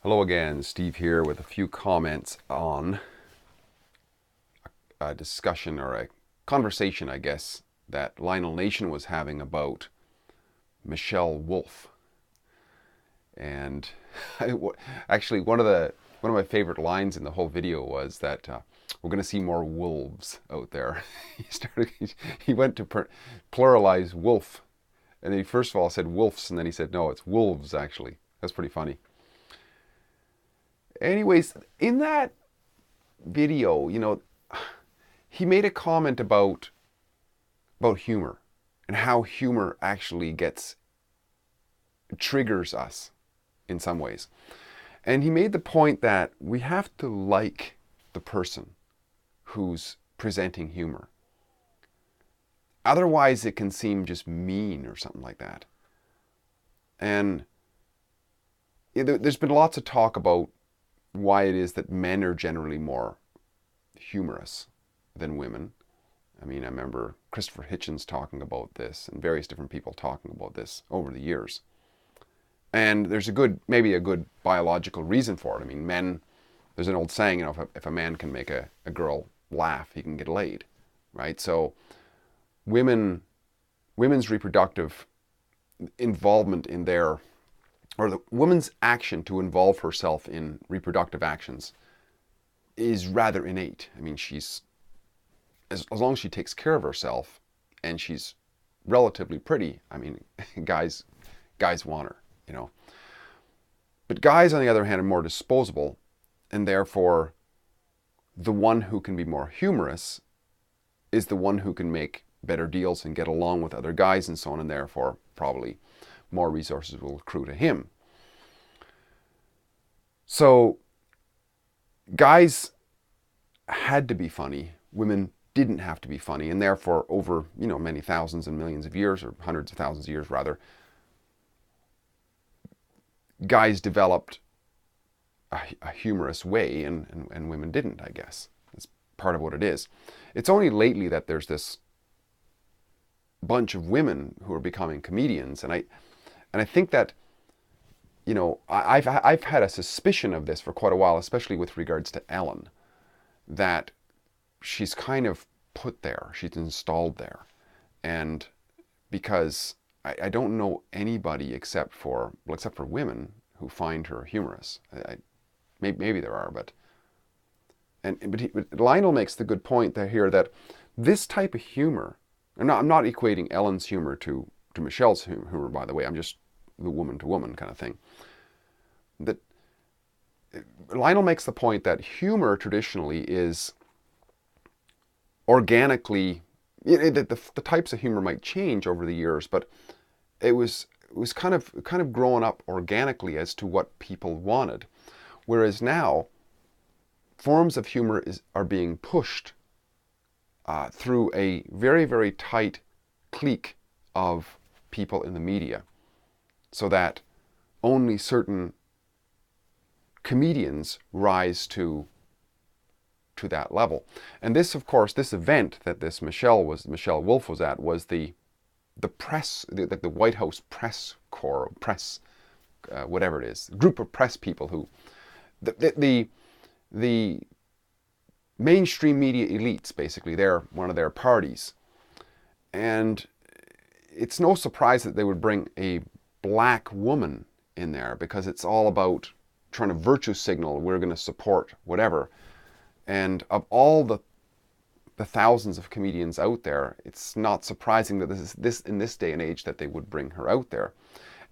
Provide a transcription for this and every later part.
Hello again, Steve here with a few comments on a discussion or a conversation, I guess, that Lionel Nation was having about Michelle Wolf. And actually, one of my favorite lines in the whole video was that we're going to see more wolves out there. He went to pluralize wolf, and he first of all said wolves, and then he said no, it's wolves actually. That's pretty funny. Anyways, in that video, he made a comment about humor and how humor actually triggers us in some ways. And he made the point that we have to like the person who's presenting humor. Otherwise, it can seem just mean or something like that. And there's been lots of talk about why it is that men are generally more humorous than women. I mean, I remember Christopher Hitchens talking about this and various different people talking about this over the years. And there's maybe a good biological reason for it. I mean, there's an old saying, if a man can make a girl laugh, he can get laid, right? So women's reproductive involvement or the woman's action to involve herself in reproductive actions is rather innate. I mean, as long as she takes care of herself and she's relatively pretty, I mean, guys want her. But guys, on the other hand, are more disposable, and therefore the one who can be more humorous is the one who can make better deals and get along with other guys and so on, and therefore probably more resources will accrue to him. So guys had to be funny, women didn't have to be funny, and therefore over many thousands and millions of years, or hundreds of thousands of years rather, guys developed a humorous way and women didn't, I guess. That's part of what it is. It's only lately that there's this bunch of women who are becoming comedians, and I think that I've had a suspicion of this for quite a while, especially with regards to Ellen, that she's kind of put there, she's installed there, and because I don't know anybody except for women who find her humorous. Maybe there are, but Lionel makes the good point here that this type of humor, and I'm not equating Ellen's humor to Michelle's humor, by the way. I'm just the woman to woman kind of thing. That Lionel makes the point that humor traditionally is organically, the types of humor might change over the years, but it was kind of growing up organically as to what people wanted. Whereas now, forms of humor are being pushed through a very, very tight clique of people in the media, so that only certain comedians rise to that level. And this, of course, this event that Michelle Wolf was at was the press, the White House press corps, whatever it is, group of press people who, the mainstream media elites, basically, they're one of their parties. And it's no surprise that they would bring a black woman in there, because it's all about trying to virtue signal, we're going to support whatever. And of all the thousands of comedians out there, it's not surprising that this in this day and age that they would bring her out there,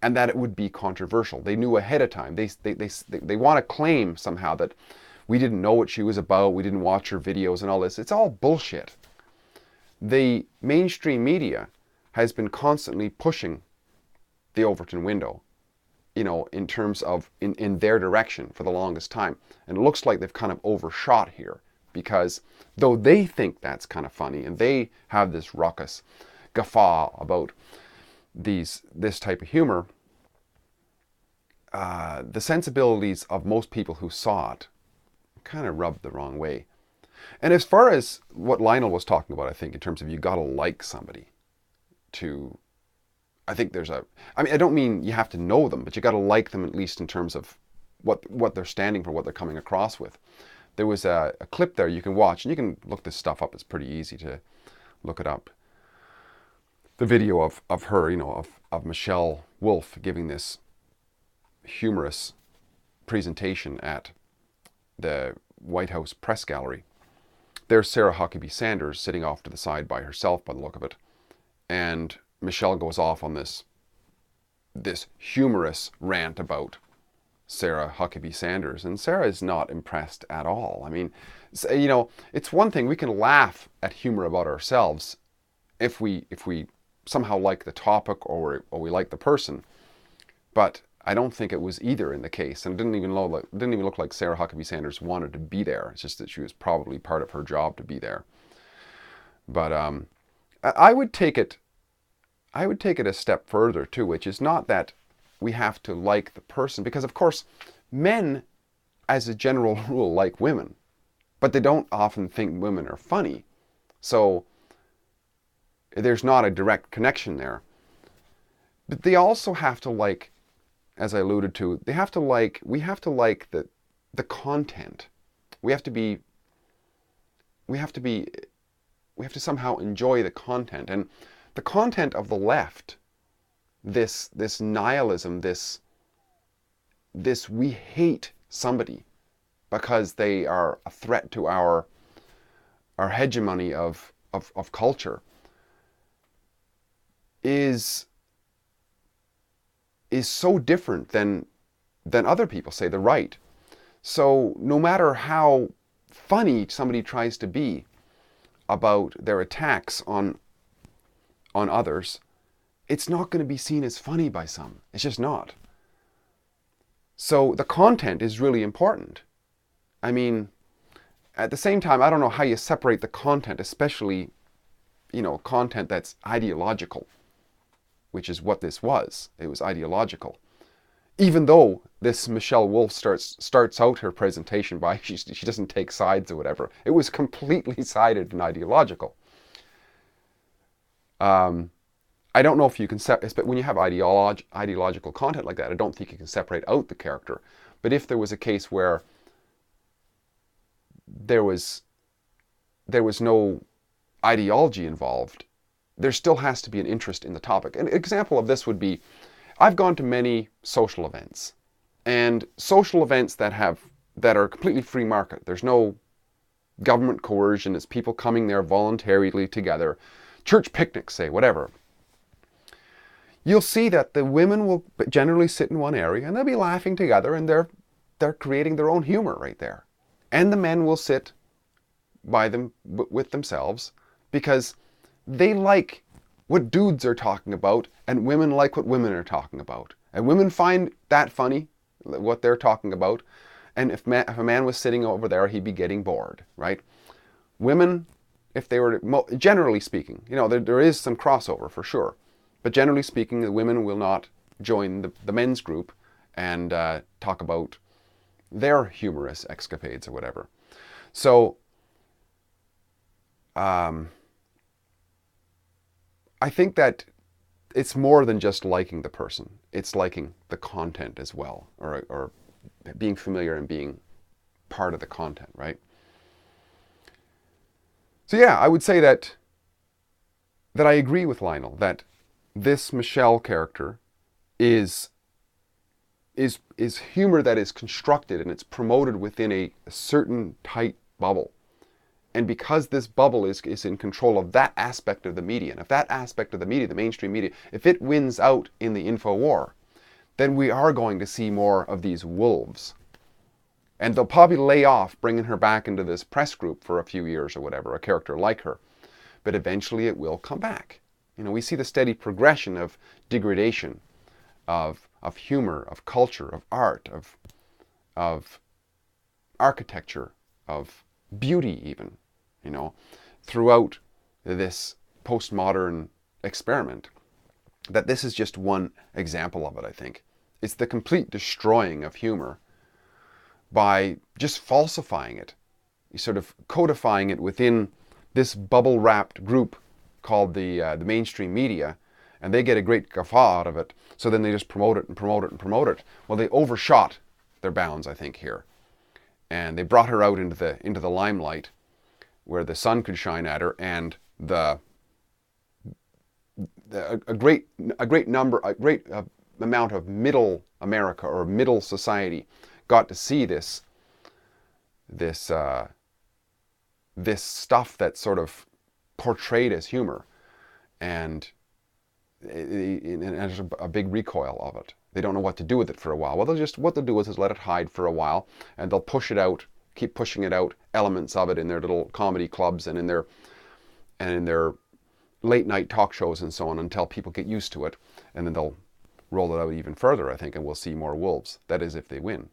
and that it would be controversial. They knew ahead of time. They want to claim somehow that we didn't know what she was about, we didn't watch her videos and all this. It's all bullshit. The mainstream media has been constantly pushing the Overton window, in terms of in their direction for the longest time. And it looks like they've kind of overshot here, because though they think that's kind of funny and they have this raucous guffaw about this type of humor, the sensibilities of most people who saw it kind of rubbed the wrong way. And as far as what Lionel was talking about, I think in terms of you gotta like somebody to, I think I don't mean you have to know them, but you gotta like them at least in terms of what they're standing for, what they're coming across with. There was a clip there you can watch, and you can look this stuff up. It's pretty easy to look it up. The video of her, of Michelle Wolf giving this humorous presentation at the White House press gallery. There's Sarah Huckabee Sanders sitting off to the side by herself, by the look of it, and Michelle goes off on this humorous rant about Sarah Huckabee Sanders, and Sarah is not impressed at all. I mean, it's one thing, we can laugh at humor about ourselves if we somehow like the topic or we like the person, but I don't think it was either in the case, and it didn't even look like Sarah Huckabee Sanders wanted to be there. It's just that she was probably part of her job to be there. But I would take it a step further too, which is not that we have to like the person, because of course men as a general rule like women, but they don't often think women are funny. So there's not a direct connection there. But they also have to like, as I alluded to, we have to like the content. We have to somehow enjoy the content. And the content of the left, this nihilism, this we hate somebody because they are a threat to our hegemony of culture, is so different than other people, say the right. So no matter how funny somebody tries to be about their attacks on others, it's not going to be seen as funny by some. It's just not. So the content is really important. I mean, at the same time, I don't know how you separate the content, especially, content that's ideological, which is what this was. It was ideological. Even though this Michelle Wolf starts out her presentation by she doesn't take sides or whatever. It was completely sided and ideological. I don't know if you can but when you have ideological content like that, I don't think you can separate out the character. But if there was a case where there was no ideology involved, there still has to be an interest in the topic. An example of this would be, I've gone to many social events, and social events that are completely free market. There's no government coercion. It's people coming there voluntarily together. Church picnics, say, whatever. You'll see that the women will generally sit in one area and they'll be laughing together, and they're creating their own humor right there. And the men will sit by them with themselves, because they like what dudes are talking about, and women like what women are talking about. And women find that funny, what they're talking about. And if a man was sitting over there, he'd be getting bored, right? Women, if they were, generally speaking, there is some crossover for sure. But generally speaking, the women will not join the men's group and talk about their humorous escapades or whatever. So, I think that it's more than just liking the person. It's liking the content as well, or being familiar and being part of the content, right? So yeah, I would say that I agree with Lionel that this Michelle character is humor that is constructed and it's promoted within a certain tight bubble. And because this bubble is in control of that aspect of the media, and if that aspect of the media, the mainstream media, if it wins out in the info war, then we are going to see more of these wolves. And they'll probably lay off bringing her back into this press group for a few years or whatever, a character like her. But eventually it will come back. We see the steady progression of degradation, of humor, of culture, of art, of architecture, of beauty even, throughout this postmodern experiment. That this is just one example of it, I think. It's the complete destroying of humor by just falsifying it, sort of codifying it within this bubble-wrapped group called the mainstream media, and they get a great guffaw out of it, so then they just promote it and promote it and promote it. Well, they overshot their bounds, I think, here. And they brought her out into the limelight where the sun could shine at her, and a great amount of middle America or middle society got to see this stuff that's sort of portrayed as humor, and there's a big recoil of it. They don't know what to do with it for a while. Well, what they'll do is let it hide for a while, and they'll push it out, keep pushing it out, elements of it in their little comedy clubs and in their late night talk shows and so on, until people get used to it, and then they'll roll it out even further, I think, and we'll see more wolves. That is, if they win.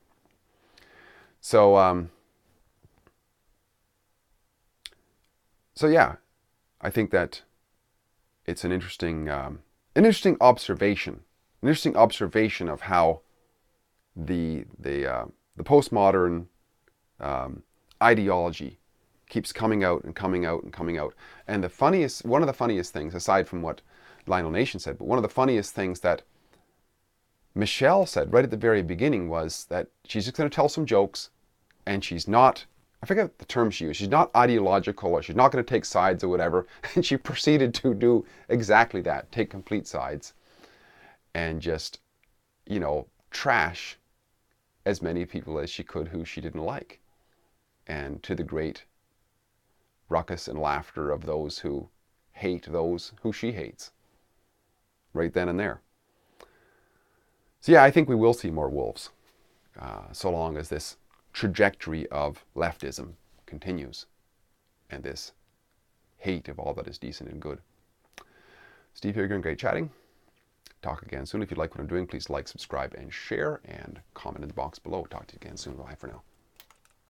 So yeah, I think that it's an interesting observation of how the postmodern ideology keeps coming out and coming out and coming out. And one of the funniest things, aside from what Lionel Nation said, but one of the funniest things that Michelle said right at the very beginning was that she's just going to tell some jokes, and she's not, I forget the term she used, she's not ideological, or she's not going to take sides or whatever. And she proceeded to do exactly that, take complete sides, and just, trash as many people as she could who she didn't like. And to the great ruckus and laughter of those who hate those who she hates. Right then and there. So yeah, I think we will see more wolves, so long as this trajectory of leftism continues, and this hate of all that is decent and good. Steve here again, great chatting. Talk again soon. If you like what I'm doing, please like, subscribe, and share, and comment in the box below. Talk to you again soon. Bye for now.